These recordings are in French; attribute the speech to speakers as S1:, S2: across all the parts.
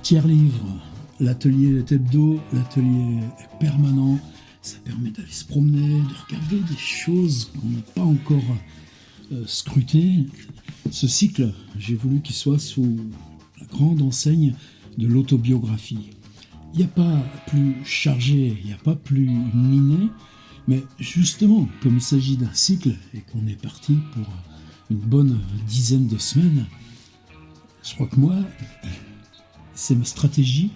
S1: Tiers livre, l'atelier est hebdo, l'atelier est permanent. Ça permet d'aller se promener, de regarder des choses qu'on n'a pas encore scrutées. Ce cycle, j'ai voulu qu'il soit sous la grande enseigne de l'autobiographie. Il n'y a pas plus chargé, il n'y a pas plus miné, mais justement, comme il s'agit d'un cycle et qu'on est parti pour une bonne dizaine de semaines, je crois que moi, c'est ma stratégie,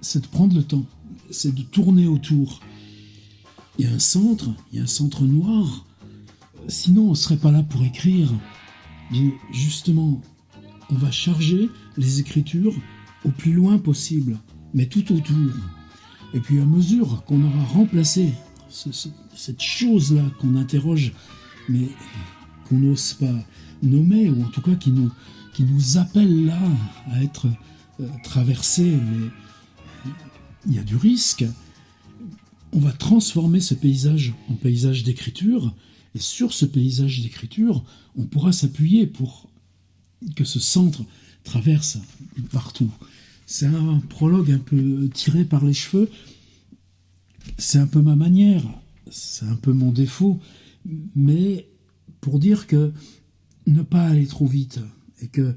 S1: c'est de prendre le temps, c'est de tourner autour. Il y a un centre noir, sinon on ne serait pas là pour écrire. Et justement, on va charger les écritures au plus loin possible, mais tout autour. Et puis à mesure qu'on aura remplacé cette chose-là qu'on interroge, mais qu'on n'ose pas nommer, ou en tout cas qui nous appelle là à être traversé, mais il y a du risque. On va transformer ce paysage en paysage d'écriture, et sur ce paysage d'écriture, on pourra s'appuyer pour que ce centre traverse partout. C'est un prologue un peu tiré par les cheveux, c'est un peu ma manière, c'est un peu mon défaut, mais pour dire que ne pas aller trop vite, et que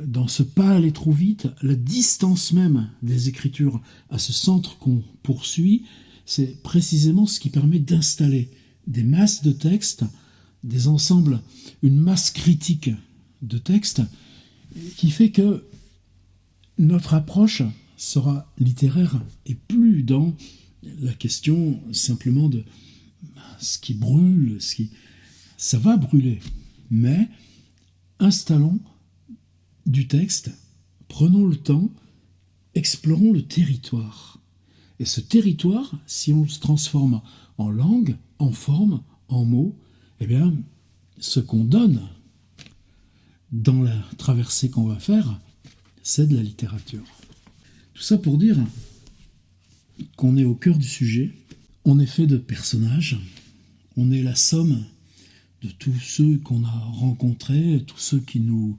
S1: dans ce pas aller trop vite, la distance même des écritures à ce centre qu'on poursuit, c'est précisément ce qui permet d'installer des masses de textes, des ensembles, une masse critique de textes, qui fait que notre approche sera littéraire et plus dans la question simplement de ce qui brûle, ça va brûler, mais installons du texte, prenons le temps, explorons le territoire. Et ce territoire, si on le transforme en langue, en forme, en mots, eh bien, ce qu'on donne dans la traversée qu'on va faire, c'est de la littérature. Tout ça pour dire qu'on est au cœur du sujet, on est fait de personnages, on est la somme de tous ceux qu'on a rencontrés, tous ceux qui nous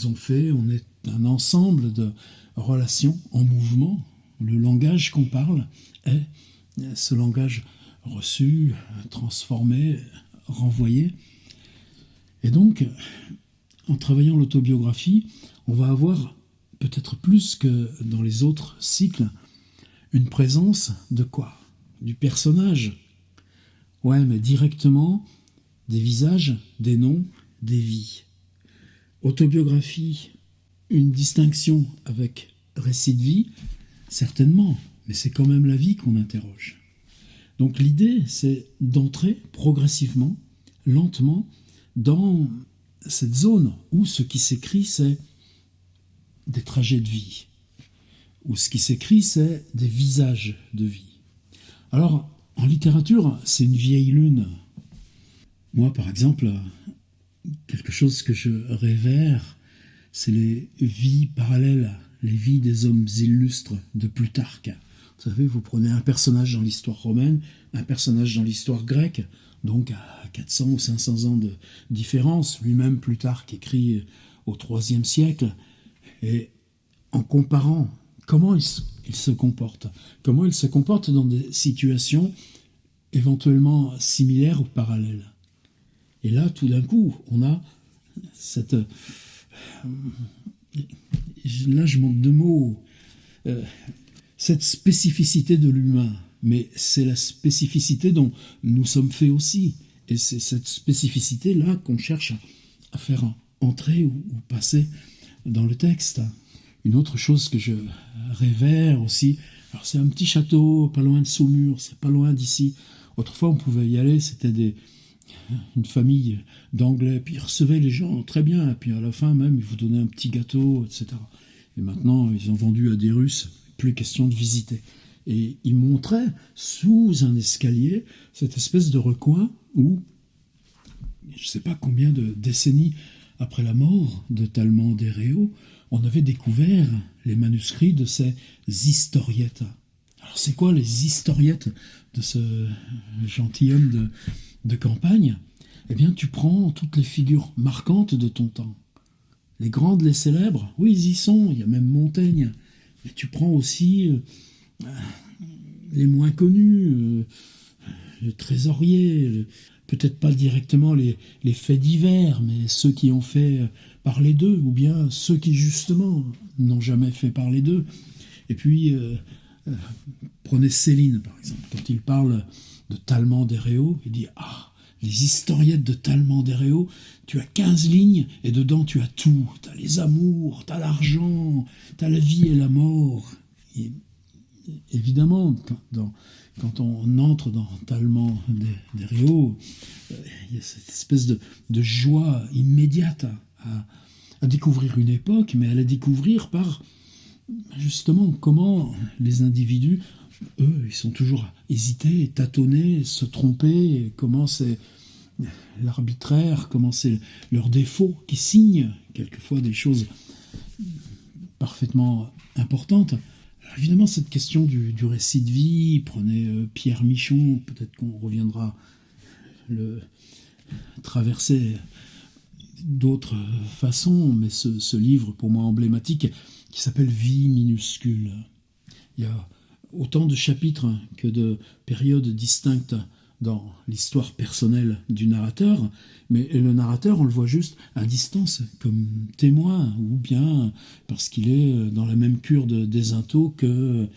S1: ont fait, on est un ensemble de relations en mouvement. Le langage qu'on parle est ce langage reçu, transformé, renvoyé. Et donc, en travaillant l'autobiographie, on va avoir, peut-être plus que dans les autres cycles, une présence de quoi ? Du personnage. Ouais, mais directement, des visages, des noms, des vies. Autobiographie, une distinction avec récit de vie, certainement, mais c'est quand même la vie qu'on interroge. Donc l'idée, c'est d'entrer progressivement, lentement, dans cette zone où ce qui s'écrit, c'est des trajets de vie, où ce qui s'écrit, c'est des visages de vie. Alors, en littérature, c'est une vieille lune. Moi, par exemple, quelque chose que je révère, c'est les vies parallèles, les vies des hommes illustres de Plutarque. Vous savez, vous prenez un personnage dans l'histoire romaine, un personnage dans l'histoire grecque, donc à 400 ou 500 ans de différence. Lui-même, Plutarque écrit au IIIe siècle, et en comparant comment il se comporte, comment il se comporte dans des situations éventuellement similaires ou parallèles. Et là, tout d'un coup, on a cette... Là, je manque de mots. Cette spécificité de l'humain. Mais c'est la spécificité dont nous sommes faits aussi. Et c'est cette spécificité-là qu'on cherche à faire entrer ou passer dans le texte. Une autre chose que je révère aussi, alors c'est un petit château, pas loin de Saumur, c'est pas loin d'ici. Autrefois, on pouvait y aller, c'était une famille d'Anglais, puis ils recevaient les gens très bien, et puis à la fin même, ils vous donnaient un petit gâteau, etc. Et maintenant, ils ont vendu à des Russes, plus question de visiter. Et ils montraient, sous un escalier, cette espèce de recoin où, je ne sais pas combien de décennies après la mort de Tallemant des Réaux, on avait découvert les manuscrits de ces historiettes. Alors c'est quoi les historiettes de ce gentilhomme de campagne ? Eh bien, tu prends toutes les figures marquantes de ton temps. Les grandes, les célèbres, oui, ils y sont, il y a même Montaigne. Mais tu prends aussi les moins connus, le trésorier, peut-être pas directement les faits divers, mais ceux qui ont fait parler d'eux, ou bien ceux qui justement n'ont jamais fait parler d'eux. Et puis, prenez Céline, par exemple, quand il parle de Tallemant d'Héréo, il dit « Ah, les historiettes de Tallemant d'Héréo, tu as 15 lignes, et dedans tu as tout. Tu as les amours, tu as l'argent, tu as la vie et la mort. » Et évidemment, quand on entre dans Tallemant d'Héréo, il y a cette espèce de joie immédiate à découvrir une époque, mais à la découvrir par justement comment les individus, eux, ils sont toujours à hésiter, tâtonner, se tromper, comment c'est l'arbitraire, comment c'est leurs défauts qui signent quelquefois des choses parfaitement importantes. Alors évidemment, cette question du récit de vie, prenez Pierre Michon, peut-être qu'on reviendra le traverser d'autres façons, mais ce livre, pour moi emblématique, qui s'appelle Vie minuscule. Il y a autant de chapitres que de périodes distinctes dans l'histoire personnelle du narrateur, mais le narrateur, on le voit juste à distance, comme témoin, ou bien parce qu'il est dans la même cure de Désinto que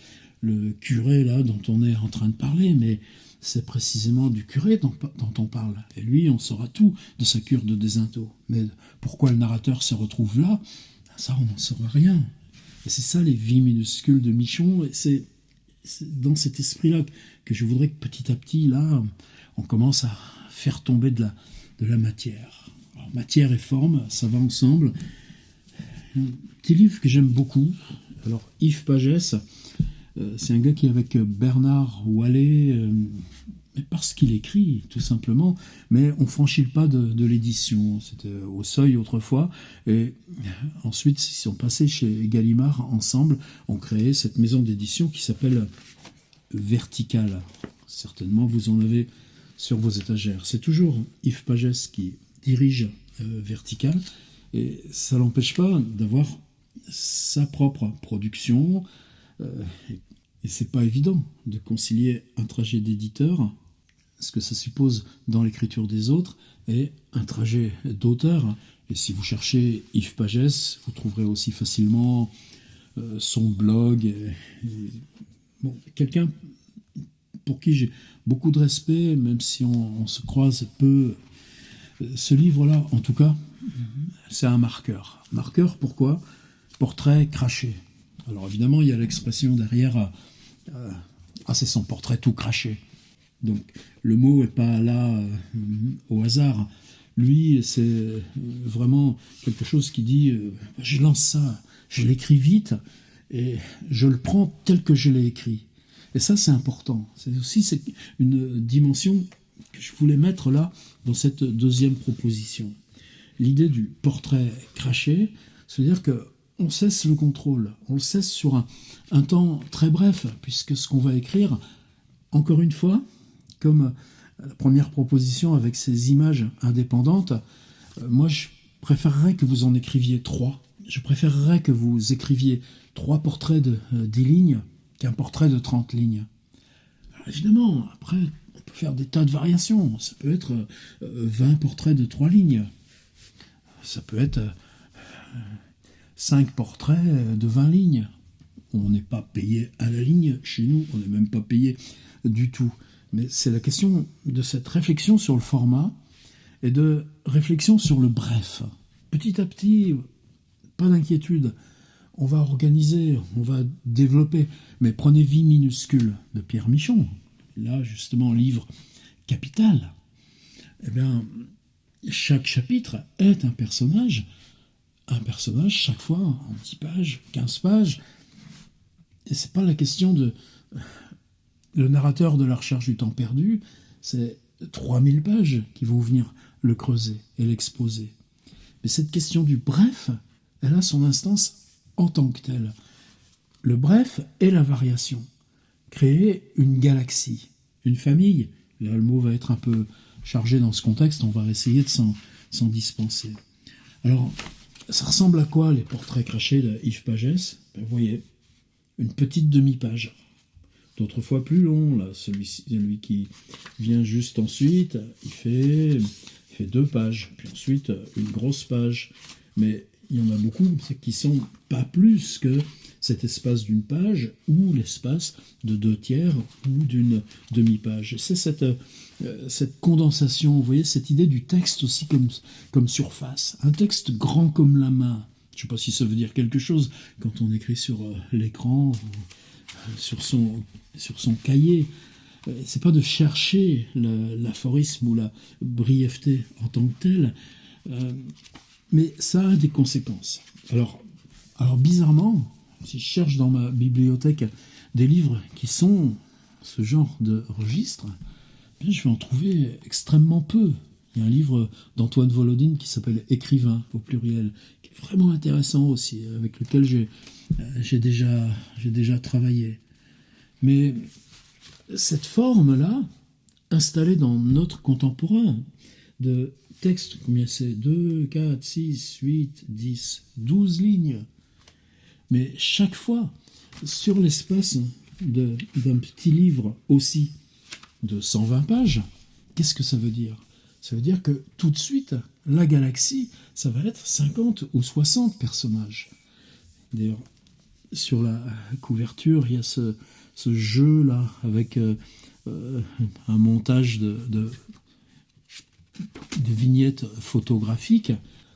S1: le curé là dont on est en train de parler, mais c'est précisément du curé dont on parle. Et lui, on saura tout de sa cure de Désinto. Mais pourquoi le narrateur se retrouve là, ça, on n'en saura rien. Et c'est ça, les vies minuscules de Michon. Et c'est dans cet esprit-là que je voudrais que petit à petit, là, on commence à faire tomber de la matière. Alors, matière et forme, ça va ensemble. Un petit livre que j'aime beaucoup. Alors, Yves Pagès, c'est un gars qui est avec Bernard Wallet, parce qu'il écrit, tout simplement, mais on ne franchit le pas de l'édition. C'était au Seuil autrefois, et ensuite, ils sont passés chez Gallimard ensemble, ont créé cette maison d'édition qui s'appelle Vertical. Certainement, vous en avez sur vos étagères. C'est toujours Yves Pagès qui dirige Vertical, et ça ne l'empêche pas d'avoir sa propre production, et c'est pas évident de concilier un trajet d'éditeur, ce que ça suppose dans l'écriture des autres, et un trajet d'auteur. Et si vous cherchez Yves Pagès, vous trouverez aussi facilement son blog. Bon, quelqu'un pour qui j'ai beaucoup de respect, même si on se croise peu. Ce livre-là, en tout cas, c'est un marqueur. Marqueur, pourquoi ? Portrait craché. Alors évidemment, il y a l'expression derrière, c'est son portrait tout craché. Donc le mot n'est pas là au hasard. Lui, c'est vraiment quelque chose qui dit, je lance ça, je l'écris vite, et je le prends tel que je l'ai écrit. Et ça, c'est important. C'est une dimension que je voulais mettre là, dans cette deuxième proposition. L'idée du portrait craché, c'est-à-dire que on cesse le contrôle, on le cesse sur un temps très bref, puisque ce qu'on va écrire, encore une fois, comme la première proposition avec ces images indépendantes, moi je préférerais que vous en écriviez 3. Je préférerais que vous écriviez 3 portraits de 10 lignes qu'un portrait de 30 lignes. Alors évidemment, après, on peut faire des tas de variations. Ça peut être 20 portraits de 3 lignes. Ça peut être 5 portraits de 20 lignes. On n'est pas payé à la ligne chez nous, on n'est même pas payé du tout. Mais c'est la question de cette réflexion sur le format et de réflexion sur le bref. Petit à petit, pas d'inquiétude, on va organiser, on va développer. Mais prenez Vie minuscule de Pierre Michon, là justement livre capital. Eh bien, chaque chapitre est un personnage chaque fois en 10 pages, 15 pages. Et c'est pas la question de le narrateur de La Recherche du temps perdu, c'est 3000 pages qui vont venir le creuser et l'exposer. Mais cette question du bref, elle a son instance en tant que telle. Le bref est la variation. Créer une galaxie, une famille. Là, le mot va être un peu chargé dans ce contexte, on va essayer de s'en dispenser. Alors, ça ressemble à quoi les portraits crachés de Yves Pagès ? Vous voyez, une petite demi-page. D'autres fois plus long, là, celui qui vient juste ensuite, il fait 2 pages, puis ensuite une grosse page. Mais il y en a beaucoup qui sont pas plus que cet espace d'une page ou l'espace de 2/3 ou d'une demi-page. Et c'est cette condensation, vous voyez, cette idée du texte aussi comme surface. Un texte grand comme la main. Je ne sais pas si ça veut dire quelque chose quand on écrit sur l'écran ou sur son cahier. C'est pas de chercher l'aphorisme ou la brièveté en tant que telle, mais ça a des conséquences. Alors bizarrement, si je cherche dans ma bibliothèque des livres qui sont ce genre de registre, bien, je vais en trouver extrêmement peu. Il y a un livre d'Antoine Volodine qui s'appelle « Écrivain » au pluriel, qui est vraiment intéressant aussi, avec lequel j'ai déjà travaillé. Mais cette forme-là, installée dans notre contemporain, de texte, combien c'est 2, 4, 6, 8, 10, 12 lignes. Mais chaque fois, sur l'espace d'un petit livre aussi de 120 pages, qu'est-ce que ça veut dire? Ça veut dire que tout de suite, la galaxie, ça va être 50 ou 60 personnages. D'ailleurs, sur la couverture, il y a ce jeu-là, avec un montage de vignettes photographiques.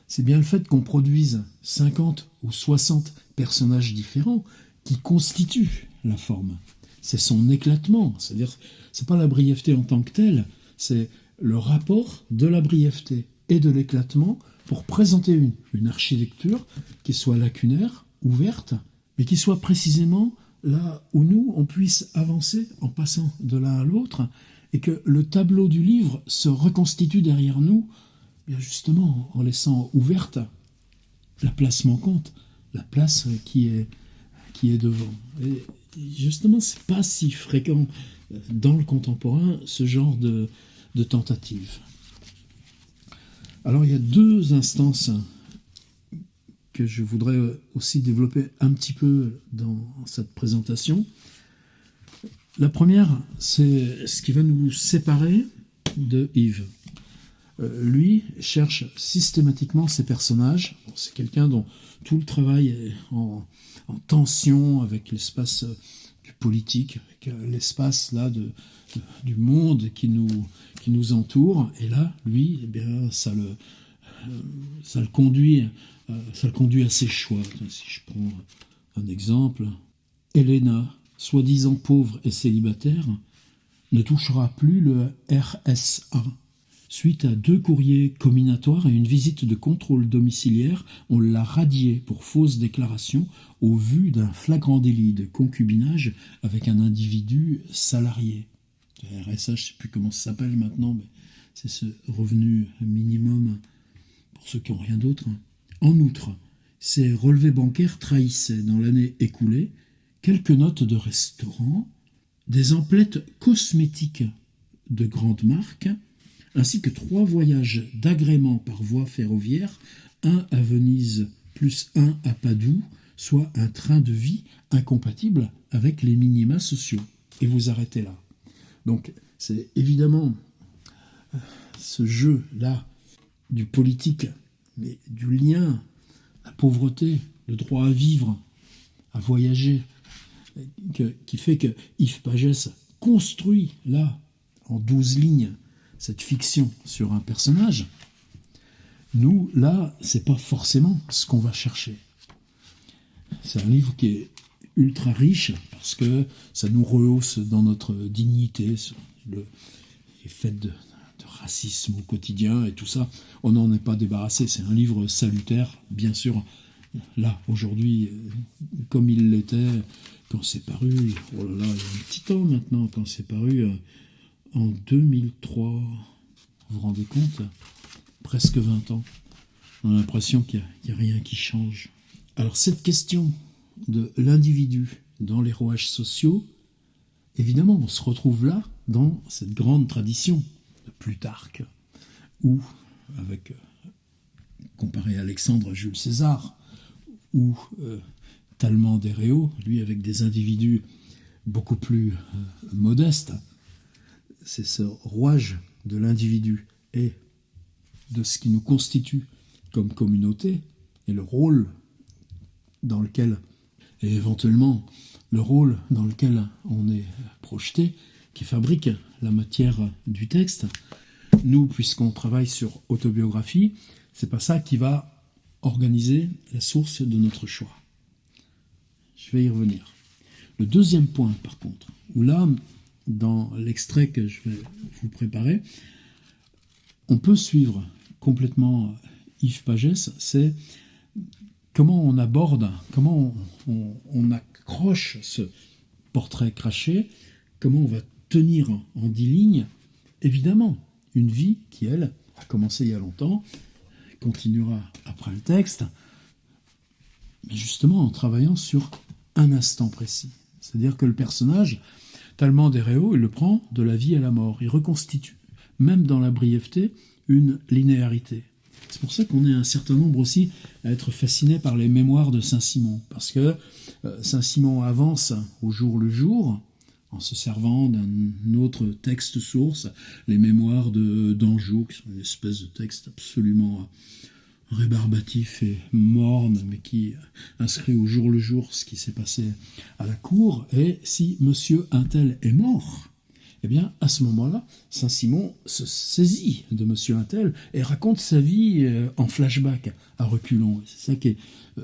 S1: C'est bien le fait qu'on produise 50 ou 60 personnages différents qui constituent la forme. C'est son éclatement, c'est-à-dire, c'est pas la brièveté en tant que telle, c'est le rapport de la brièveté et de l'éclatement pour présenter une architecture qui soit lacunaire, ouverte, mais qui soit précisément là où nous, on puisse avancer en passant de l'un à l'autre, et que le tableau du livre se reconstitue derrière nous, bien justement en laissant ouverte la place manquante, la place qui est devant. Et justement, c'est pas si fréquent dans le contemporain, ce genre de tentative. Alors il y a 2 instances que je voudrais aussi développer un petit peu dans cette présentation. La première, c'est ce qui va nous séparer de Yves. Lui cherche systématiquement ses personnages. Bon, c'est quelqu'un dont tout le travail est en tension avec l'espace du politique, avec l'espace là du monde qui nous entoure. Et là, lui, eh bien, ça le conduit à ses choix. Si je prends un exemple, Elena, soi-disant pauvre et célibataire, ne touchera plus le RSA. Suite à 2 courriers comminatoires et une visite de contrôle domiciliaire, on l'a radiée pour fausse déclaration au vu d'un flagrant délit de concubinage avec un individu salarié. Le RSA, je ne sais plus comment ça s'appelle maintenant, mais c'est ce revenu minimum pour ceux qui n'ont rien d'autre. En outre, ces relevés bancaires trahissaient dans l'année écoulée quelques notes de restaurants, des emplettes cosmétiques de grandes marques, ainsi que 3 voyages d'agrément par voie ferroviaire, un à Venise plus un à Padoue, soit un train de vie incompatible avec les minima sociaux. Et vous arrêtez là. Donc c'est évidemment ce jeu-là du politique, mais du lien, la pauvreté, le droit à vivre, à voyager, qui fait que Yves Pagès construit là, en 12 lignes, cette fiction sur un personnage. Nous, là, c'est pas forcément ce qu'on va chercher. C'est un livre qui est ultra riche parce que ça nous rehausse dans notre dignité, sur les faits de racisme au quotidien et tout ça. On n'en est pas débarrassé. C'est un livre salutaire, bien sûr. Là, aujourd'hui, comme il l'était quand c'est paru, oh là là, il y a un petit temps maintenant, quand c'est paru en 2003, vous vous rendez compte? Presque 20 ans. On a l'impression qu'il n'y a rien qui change. Alors cette question de l'individu dans les rouages sociaux, évidemment, on se retrouve là, dans cette grande tradition de Plutarque, ou, comparé à Alexandre à Jules César, ou Talleyrand d'Héréo, lui avec des individus beaucoup plus modestes, c'est ce rouage de l'individu et de ce qui nous constitue comme communauté et le rôle dans lequel, et éventuellement le rôle dans lequel on est projeté, qui fabrique la matière du texte. Nous, puisqu'on travaille sur autobiographie, c'est pas ça qui va organiser la source de notre choix. Je vais y revenir. Le deuxième point, par contre, où là, dans l'extrait que je vais vous préparer, on peut suivre complètement Yves Pagès, c'est comment on aborde, comment on accroche ce portrait craché, comment on va tenir en 10 lignes, évidemment, une vie qui, elle, a commencé il y a longtemps, continuera après le texte, mais justement en travaillant sur un instant précis. C'est-à-dire que le personnage, Talleyrand d'Héréo, il le prend de la vie à la mort. Il reconstitue, même dans la brièveté, une linéarité. C'est pour ça qu'on est un certain nombre aussi à être fasciné par les mémoires de Saint-Simon. Parce que Saint-Simon avance au jour le jour, en se servant d'un autre texte source, les mémoires d'Anjou, qui sont une espèce de texte absolument rébarbatif et morne, mais qui inscrit au jour le jour ce qui s'est passé à la cour. Et si monsieur Untel est mort, eh bien, à ce moment-là, Saint-Simon se saisit de monsieur Untel et raconte sa vie en flashback, à reculons. C'est ça qui est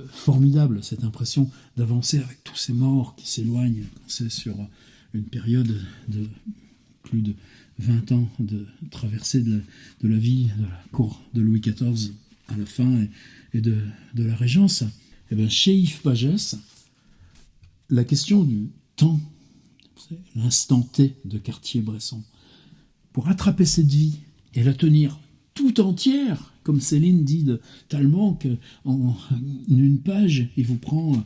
S1: formidable, cette impression d'avancer avec tous ces morts qui s'éloignent. C'est sur une période de plus de 20 ans de traversée de la vie de la cour de Louis XIV à la fin et de la Régence. Et bien, chez Yves Pagès, la question du temps, l'instant T de Cartier-Bresson, pour attraper cette vie et la tenir tout entière, comme Céline dit de Talleyrand, qu'en une page, il vous prend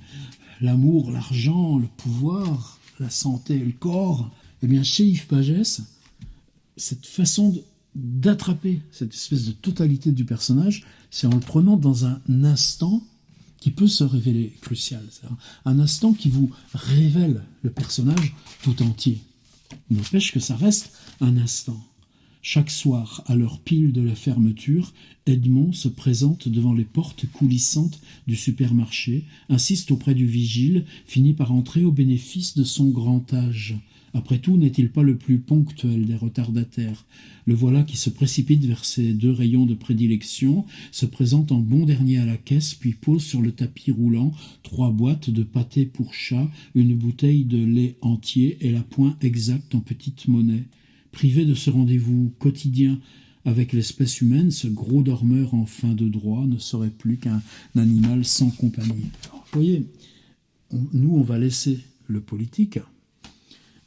S1: l'amour, l'argent, le pouvoir, la santé, le corps. Et bien, chez Yves Pagès, cette façon d'attraper cette espèce de totalité du personnage, c'est en le prenant dans un instant qui peut se révéler crucial. C'est-à-dire un instant qui vous révèle le personnage tout entier. Il n'empêche que ça reste un instant. Chaque soir, à l'heure pile de la fermeture, Edmond se présente devant les portes coulissantes du supermarché, insiste auprès du vigile, finit par entrer au bénéfice de son grand âge. Après tout, n'est-il pas le plus ponctuel des retardataires? Le voilà qui se précipite vers ses 2 rayons de prédilection, se présente en bon dernier à la caisse, puis pose sur le tapis roulant 3 boîtes de pâté pour chat, une bouteille de lait entier et la pointe exacte en petite monnaie. Privé de ce rendez-vous quotidien avec l'espèce humaine, ce gros dormeur en fin de droit ne serait plus qu'un animal sans compagnie. Alors, vous voyez, nous, on va laisser le politique,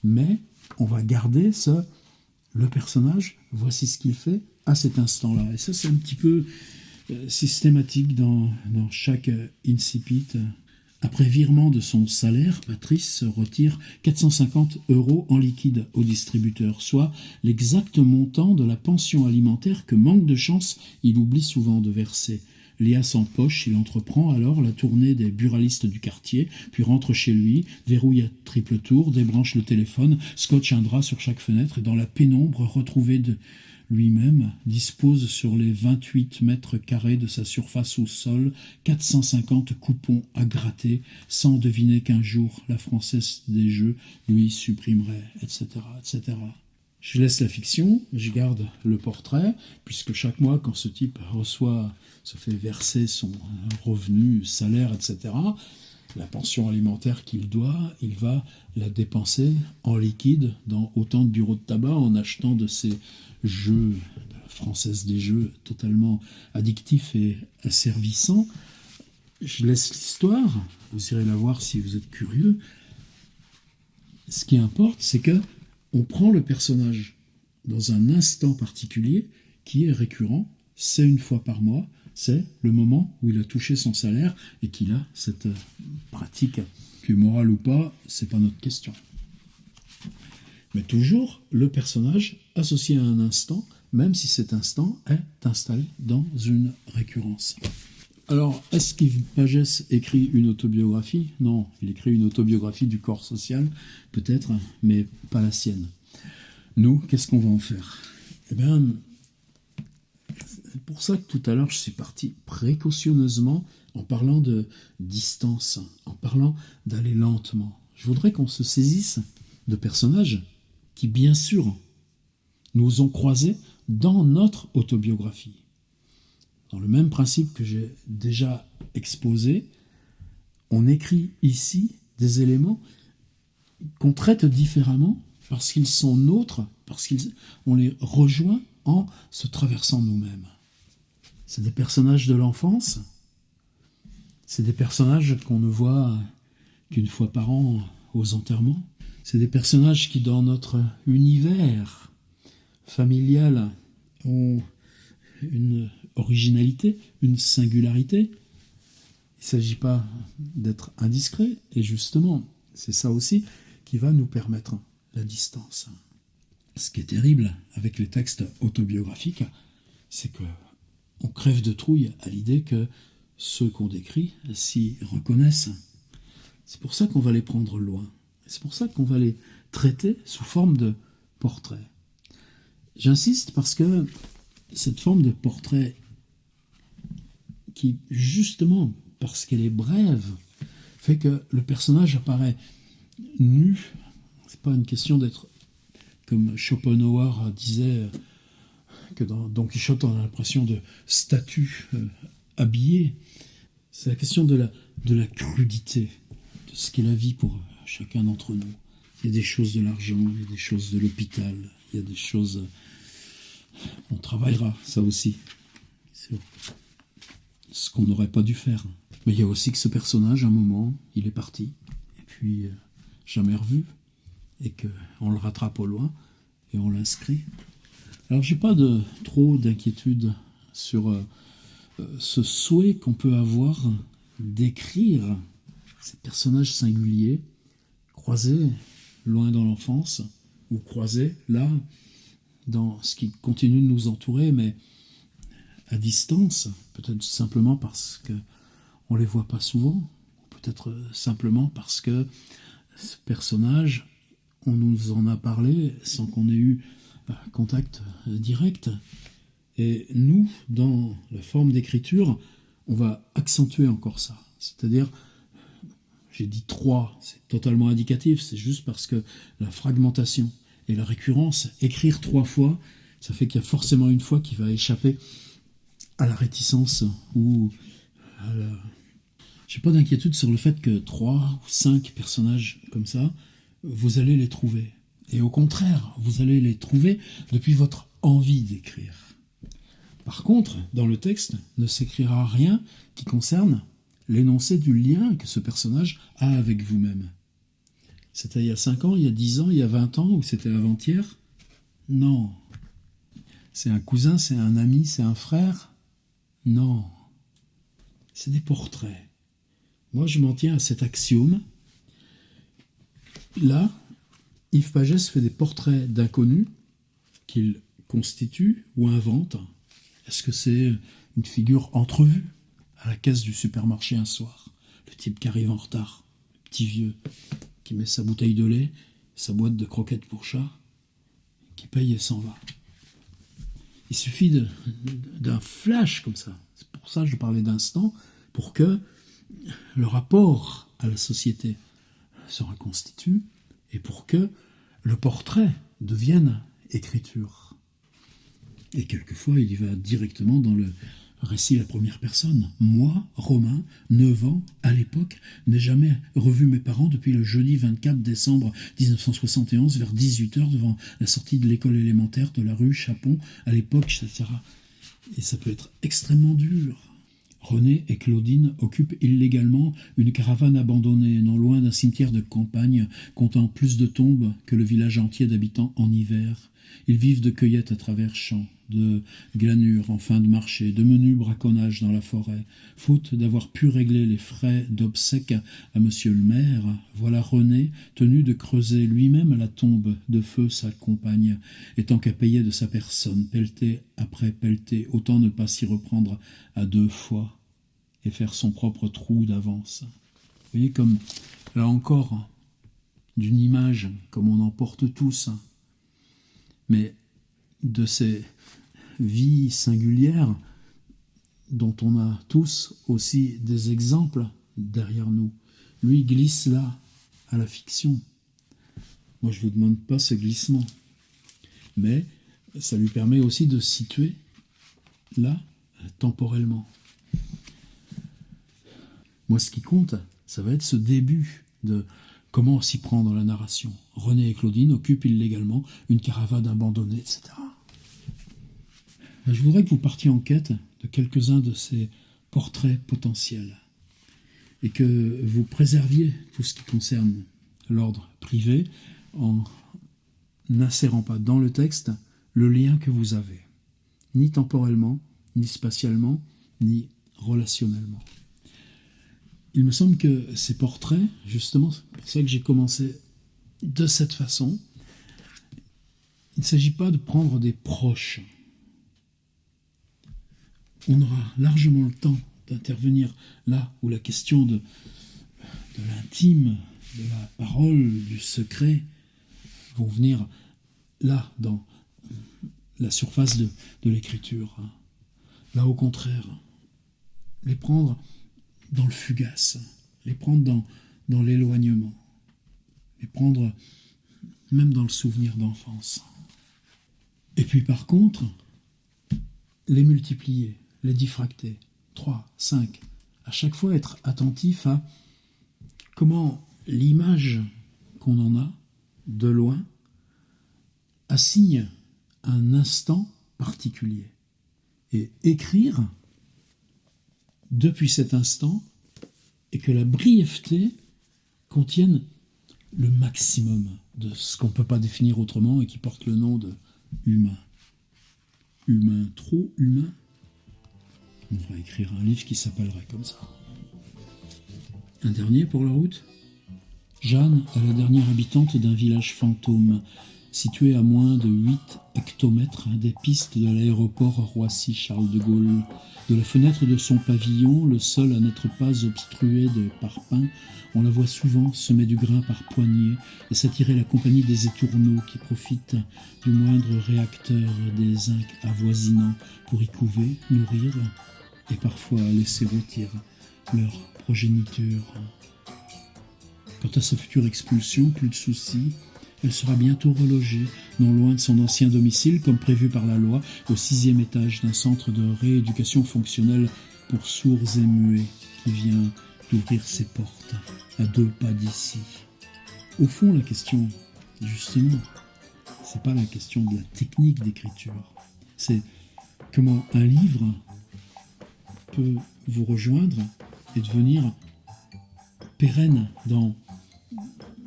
S1: mais on va garder le personnage, voici ce qu'il fait à cet instant-là. Et ça, c'est un petit peu systématique dans chaque incipit. Après virement de son salaire, Patrice retire 450 € en liquide au distributeur, soit l'exact montant de la pension alimentaire que, manque de chance, il oublie souvent de verser. Liasse en poche, il entreprend alors la tournée des buralistes du quartier, puis rentre chez lui, verrouille à triple tour, débranche le téléphone, scotche un drap sur chaque fenêtre et dans la pénombre retrouvée de lui-même, dispose sur les 28 mètres carrés de sa surface au sol 450 coupons à gratter, sans deviner qu'un jour la Française des Jeux lui supprimerait, etc., etc. Je laisse la fiction, je garde le portrait, puisque chaque mois, quand ce type se fait verser son revenu, salaire, etc., la pension alimentaire qu'il doit, il va la dépenser en liquide dans autant de bureaux de tabac en achetant de ces jeux, de la Française des Jeux, totalement addictifs et asservissants. Je laisse l'histoire, vous irez la voir si vous êtes curieux. Ce qui importe, c'est que on prend le personnage dans un instant particulier qui est récurrent, c'est une fois par mois, c'est le moment où il a touché son salaire et qu'il a cette pratique, que morale ou pas, c'est pas notre question. Mais toujours le personnage associé à un instant, même si cet instant est installé dans une récurrence. Alors, est-ce qu'Yves Pagès écrit une autobiographie? Non, il écrit une autobiographie du corps social, peut-être, mais pas la sienne. Nous, qu'est-ce qu'on va en faire? Eh bien, c'est pour ça que tout à l'heure, je suis parti précautionneusement en parlant de distance, en parlant d'aller lentement. Je voudrais qu'on se saisisse de personnages qui, bien sûr, nous ont croisés dans notre autobiographie. Dans le même principe que j'ai déjà exposé, on écrit ici des éléments qu'on traite différemment parce qu'ils sont nôtres, parce qu'on les rejoint en se traversant nous-mêmes. C'est des personnages de l'enfance, c'est des personnages qu'on ne voit qu'une fois par an aux enterrements, c'est des personnages qui, dans notre univers familial, ont une originalité, une singularité. Il ne s'agit pas d'être indiscret, et justement, c'est ça aussi qui va nous permettre la distance. Ce qui est terrible avec les textes autobiographiques, c'est que on crève de trouille à l'idée que ceux qu'on décrit s'y reconnaissent. C'est pour ça qu'on va les prendre loin. C'est pour ça qu'on va les traiter sous forme de portrait. J'insiste parce que cette forme de portrait qui, justement, parce qu'elle est brève, fait que le personnage apparaît nu. C'est pas une question d'être, comme Schopenhauer disait, que dans Don Quichotte, on a l'impression de statue habillée. C'est la question de la crudité, de ce qu'est la vie pour chacun d'entre nous. Il y a des choses de l'argent, il y a des choses de l'hôpital, il y a des choses... On travaillera, ça aussi, sur ce qu'on n'aurait pas dû faire. Mais il y a aussi que ce personnage, à un moment, il est parti, et puis jamais revu, et qu'on le rattrape au loin, et on l'inscrit. Alors j'ai pas trop d'inquiétude sur ce souhait qu'on peut avoir d'écrire ces personnages singuliers, croisés loin dans l'enfance, ou croisés là, dans ce qui continue de nous entourer, mais à distance, peut-être simplement parce qu'on ne les voit pas souvent, ou peut-être simplement parce que ce personnage, on nous en a parlé sans qu'on ait eu contact direct. Et nous, dans la forme d'écriture, on va accentuer encore ça. C'est-à-dire, j'ai dit 3, c'est totalement indicatif, c'est juste parce que la fragmentation et la récurrence, écrire 3 fois, ça fait qu'il y a forcément une fois qui va échapper à la réticence ou à la... J'ai pas d'inquiétude sur le fait que 3 ou 5 personnages comme ça, vous allez les trouver. Et au contraire, vous allez les trouver depuis votre envie d'écrire. Par contre, dans le texte, ne s'écrira rien qui concerne l'énoncé du lien que ce personnage a avec vous-même. C'était il y a 5 ans, il y a 10 ans, il y a 20 ans, ou c'était avant-hier? Non. C'est un cousin, c'est un ami, c'est un frère? Non. C'est des portraits. Moi, je m'en tiens à cet axiome. Là, Yves Pagès fait des portraits d'inconnus qu'il constitue ou invente. Est-ce que c'est une figure entrevue à la caisse du supermarché un soir? Le type qui arrive en retard, le petit vieux qui met sa bouteille de lait, sa boîte de croquettes pour chat, qui paye et s'en va. Il suffit d'un flash comme ça. C'est pour ça que je parlais d'instant, pour que le rapport à la société se reconstitue et pour que le portrait devienne écriture. Et quelquefois, il y va directement dans le récit à la première personne. Moi, Romain, 9 ans, à l'époque, n'ai jamais revu mes parents depuis le jeudi 24 décembre 1971 vers 18h devant la sortie de l'école élémentaire de la rue Chapon, à l'époque, etc. Et ça peut être extrêmement dur. René et Claudine occupent illégalement une caravane abandonnée, non loin d'un cimetière de campagne, comptant plus de tombes que le village entier d'habitants en hiver. Ils vivent de cueillettes à travers champs, de glanures en fin de marché, de menus braconnages dans la forêt. Faute d'avoir pu régler les frais d'obsèques à monsieur le maire, voilà René tenu de creuser lui-même la tombe de feu sa compagne, et tant qu'à payer de sa personne, pelleté après pelleté, autant ne pas s'y reprendre à 2 fois. et faire son propre trou d'avance. Vous voyez, comme là encore, d'une image, comme on en porte tous, mais de ces vies singulières dont on a tous aussi des exemples derrière nous. Lui glisse là, à la fiction. Moi, je ne vous demande pas ce glissement, mais ça lui permet aussi de se situer là, temporellement. Moi, ce qui compte, ça va être ce début de comment s'y prendre la narration. René et Claudine occupent illégalement une caravane abandonnée, etc. Je voudrais que vous partiez en quête de quelques-uns de ces portraits potentiels et que vous préserviez tout ce qui concerne l'ordre privé en n'insérant pas dans le texte le lien que vous avez, ni temporellement, ni spatialement, ni relationnellement. Il me semble que ces portraits, justement, c'est pour ça que j'ai commencé de cette façon, il ne s'agit pas de prendre des proches. On aura largement le temps d'intervenir là où la question de l'intime, de la parole, du secret vont venir là, dans la surface de l'écriture. Là, au contraire, les prendre dans le fugace, les prendre dans l'éloignement, les prendre même dans le souvenir d'enfance. Et puis par contre, les multiplier, les diffracter, 3, 5, à chaque fois être attentif à comment l'image qu'on en a, de loin, assigne un instant particulier. Et écrire depuis cet instant et que la brièveté contienne le maximum de ce qu'on ne peut pas définir autrement et qui porte le nom de humain. Humain, trop humain. On devrait écrire un livre qui s'appellerait comme ça. Un dernier pour la route. Jeanne est la dernière habitante d'un village fantôme, situé à moins de 8 hectomètres des pistes de l'aéroport Roissy-Charles de Gaulle. De la fenêtre de son pavillon, le sol à n'être pas obstrué de parpaings, on la voit souvent semer du grain par poignées et s'attirer la compagnie des étourneaux qui profitent du moindre réacteur des zincs avoisinants pour y couver, nourrir et parfois laisser rôtir leur progéniture. Quant à sa future expulsion, plus de soucis. Elle sera bientôt relogée, non loin de son ancien domicile, comme prévu par la loi, au 6e étage d'un centre de rééducation fonctionnelle pour sourds et muets, qui vient d'ouvrir ses portes à 2 pas d'ici. Au fond, la question, justement, c'est pas la question de la technique d'écriture, c'est comment un livre peut vous rejoindre et devenir pérenne dans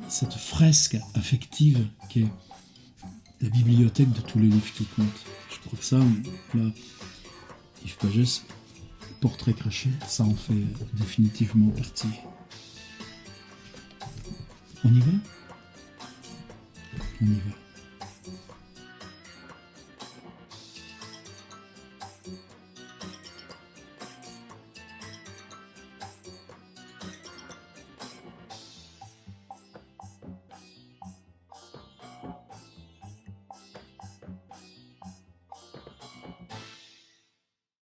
S1: cette fresque affective qui est la bibliothèque de tous les livres qui comptent. Je trouve que ça, là, Yves Pagès, Portrait craché, ça en fait définitivement partie. On y va ? On y va.